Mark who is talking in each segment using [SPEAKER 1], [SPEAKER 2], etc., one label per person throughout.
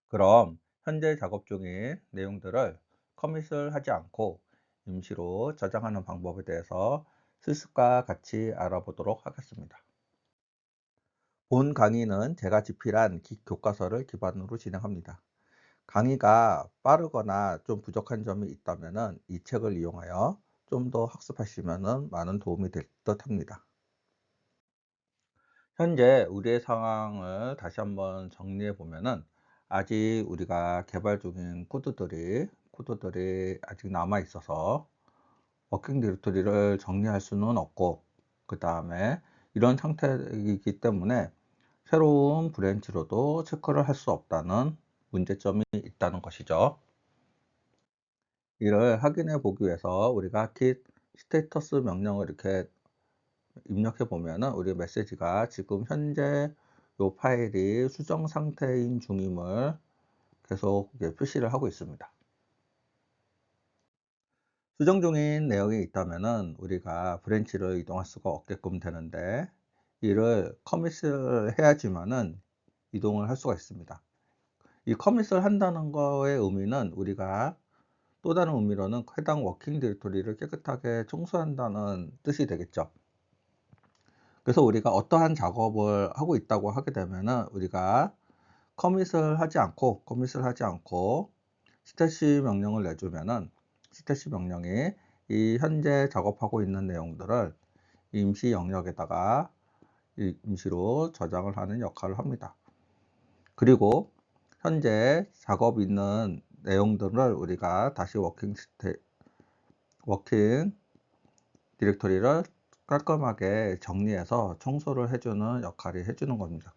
[SPEAKER 1] 그럼 현재 작업 중인 내용들을 커밋을 하지 않고 임시로 저장하는 방법에 대해서 실습과 같이 알아보도록 하겠습니다. 본 강의는 제가 집필한 교과서를 기반으로 진행합니다. 강의가 빠르거나 좀 부족한 점이 있다면 이 책을 이용하여 좀 더 학습하시면 많은 도움이 될 듯 합니다. 현재 우리의 상황을 다시 한번 정리해 보면은 아직 우리가 개발 중인 코드들이 아직 남아 있어서 워킹 디렉토리를 정리할 수는 없고, 그 다음에 이런 상태이기 때문에 새로운 브랜치로도 체크를 할 수 없다는 문제점이 있다는 것이죠. 이를 확인해 보기 위해서 우리가 git 스테이터스 명령을 이렇게 입력해 보면은 우리 메시지가 지금 현재 요 파일이 수정 상태인 중임을 계속 이제 표시를 하고 있습니다. 수정 중인 내용이 있다면은 우리가 브랜치를 이동할 수가 없게끔 되는데, 이를 커밋을 해야지만은 이동을 할 수가 있습니다. 이 커밋을 한다는 거의 의미는 우리가 또 다른 의미로는 해당 워킹 디렉토리를 깨끗하게 청소한다는 뜻이 되겠죠. 그래서 우리가 어떠한 작업을 하고 있다고 하게 되면은 우리가 커밋을 하지 않고 스태시 명령을 내주면은 스태시 명령이 이 현재 작업하고 있는 내용들을 임시 영역에다가 임시로 저장을 하는 역할을 합니다. 그리고 현재 작업 있는 내용들을 우리가 다시 워킹 디렉토리를 깔끔하게 정리해서 청소를 해주는 역할이 해주는 겁니다.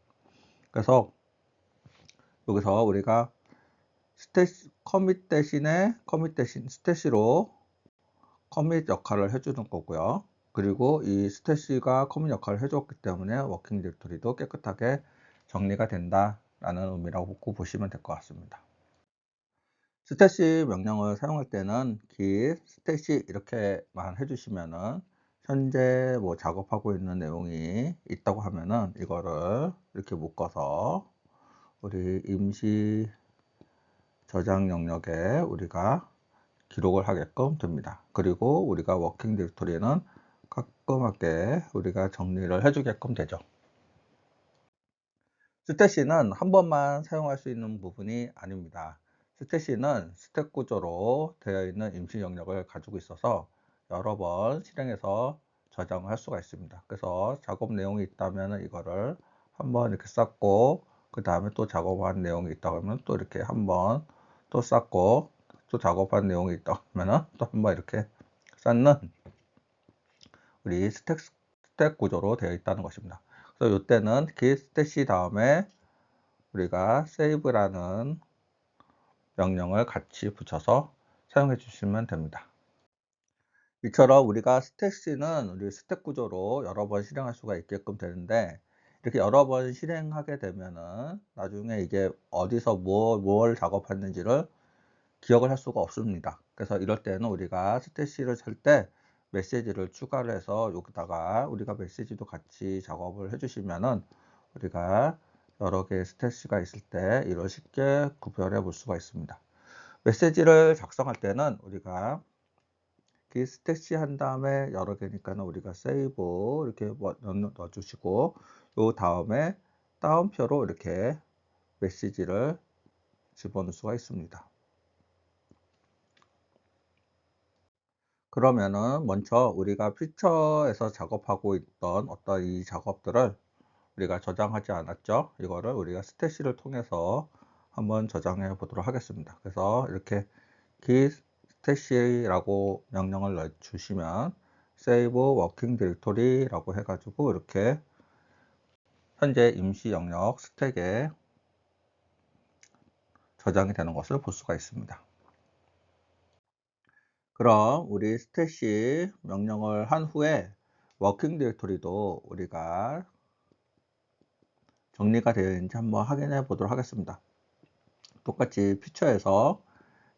[SPEAKER 1] 그래서 여기서 우리가 커밋 대신 스태시로 커밋 역할을 해주는 거고요. 그리고 이 스태시가 커밋 역할을 해줬기 때문에 워킹 디렉토리도 깨끗하게 정리가 된다라는 의미라고 보시면 될 것 같습니다. 스태시 명령을 사용할 때는 git 스태시 이렇게만 해주시면은 현재 뭐 작업하고 있는 내용이 있다고 하면은 이거를 이렇게 묶어서 우리 임시 저장 영역에 우리가 기록을 하게끔 됩니다. 그리고 우리가 워킹 디렉토리는 깔끔하게 우리가 정리를 해주게끔 되죠. 스태시는 한 번만 사용할 수 있는 부분이 아닙니다. 스태시는 스택 구조로 되어 있는 임시 영역을 가지고 있어서 여러 번 실행해서 저장을 할 수가 있습니다. 그래서 작업 내용이 있다면 이거를 한번 이렇게 쌓고, 그 다음에 또 작업한 내용이 있다 하면 또 이렇게 한번 또 쌓고, 또 작업한 내용이 있다 하면 또 한번 이렇게 쌓는 우리 스택 구조로 되어 있다는 것입니다. 그래서 이때는 git 스태시 다음에 우리가 save라는 명령을 같이 붙여서 사용해 주시면 됩니다. 이처럼 우리가 스택시는 우리 스택 구조로 여러 번 실행할 수가 있게끔 되는데, 이렇게 여러 번 실행하게 되면은 나중에 이게 어디서 뭘 작업했는지를 기억을 할 수가 없습니다. 그래서 이럴 때는 우리가 스태시를 칠 때 메시지를 추가를 해서 여기다가 우리가 메시지도 같이 작업을 해 주시면은 우리가 여러 개의 스태시가 있을 때 이걸 쉽게 구별해 볼 수가 있습니다. 메시지를 작성할 때는 우리가 그 스태시 한 다음에 여러 개니까는 우리가 세이브 이렇게 넣어 주시고, 요 다음에 따옴표로 이렇게 메시지를 집어넣을 수가 있습니다. 그러면은 먼저 우리가 피처에서 작업하고 있던 어떤 이 작업들을 우리가 저장하지 않았죠. 이거를 우리가 스태시를 통해서 한번 저장해 보도록 하겠습니다. 그래서 이렇게 git 스태시라고 명령을 주시면 save working directory라고 해가지고 이렇게 현재 임시 영역 스택에 저장이 되는 것을 볼 수가 있습니다. 그럼 우리 스태시 명령을 한 후에 워킹 디렉토리도 우리가 정리가 되어 있는지 한번 확인해 보도록 하겠습니다. 똑같이 피처에서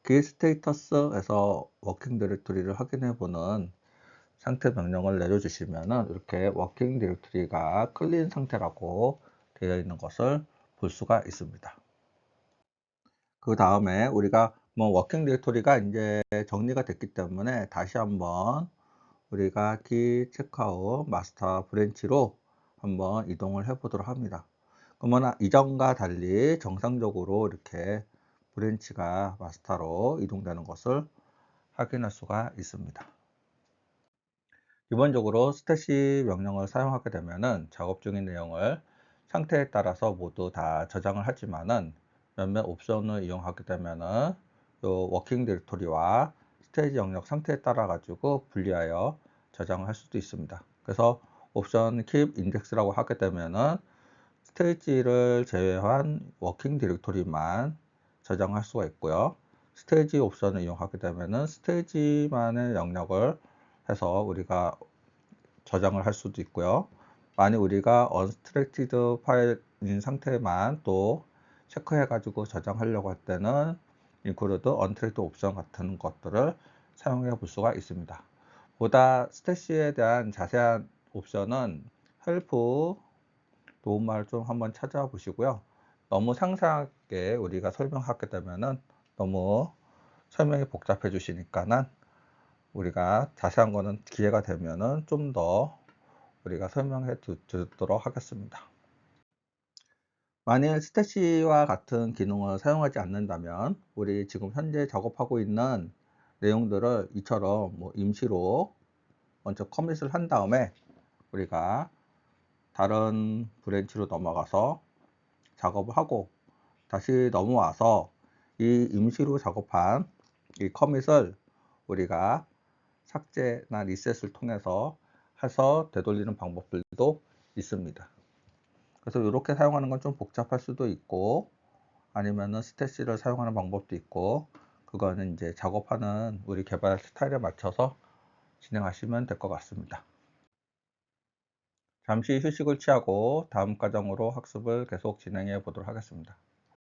[SPEAKER 1] git 스테이터스에서 워킹 디렉토리를 확인해 보는 상태 명령을 내려주시면은 이렇게 워킹 디렉토리가 클린 상태라고 되어 있는 것을 볼 수가 있습니다. 그 다음에 우리가 뭐 워킹 디렉토리가 이제 정리가 됐기 때문에 다시 한번 우리가 기 체크아웃 마스터 브랜치로 한번 이동을 해 보도록 합니다. 그러면 이전과 달리 정상적으로 이렇게 브랜치가 마스터로 이동되는 것을 확인할 수가 있습니다. 기본적으로 스태시 명령을 사용하게 되면은 작업 중인 내용을 상태에 따라서 모두 다 저장을 하지만은 몇몇 옵션을 이용하게 되면은 요 워킹 디렉토리와 스테이지 영역 상태에 따라 가지고 분리하여 저장을 할 수도 있습니다. 그래서 옵션 keep index라고 하게 되면은 스테이지를 제외한 워킹 디렉토리만 저장할 수가 있고요. 스테이지 옵션을 이용하게 되면은 스테이지만의 영역을 해서 우리가 저장을 할 수도 있고요. 만약 우리가 unstructured 파일인 상태만 또 체크해 가지고 저장하려고 할 때는 include untracked 옵션 같은 것들을 사용해 볼 수가 있습니다. 보다 스태시에 대한 자세한 옵션은 헬프 도움말을 좀 한번 찾아보시고요. 너무 상세하게 우리가 설명하게 되면은 너무 설명이 복잡해 주시니까는 우리가 자세한 거는 기회가 되면은 좀 더 우리가 설명해 드리도록 하겠습니다. 만일 스태시와 같은 기능을 사용하지 않는다면 우리 지금 현재 작업하고 있는 내용들을 이처럼 뭐 임시로 먼저 커밋을 한 다음에 우리가 다른 브랜치로 넘어가서 작업을 하고 다시 넘어와서 이 임시로 작업한 이 커밋을 우리가 삭제나 리셋을 통해서 해서 되돌리는 방법들도 있습니다. 그래서 이렇게 사용하는 건 좀 복잡할 수도 있고 아니면은 스태시를 사용하는 방법도 있고 그거는 이제 작업하는 우리 개발 스타일에 맞춰서 진행하시면 될 것 같습니다. 잠시 휴식을 취하고 다음 과정으로 학습을 계속 진행해 보도록 하겠습니다.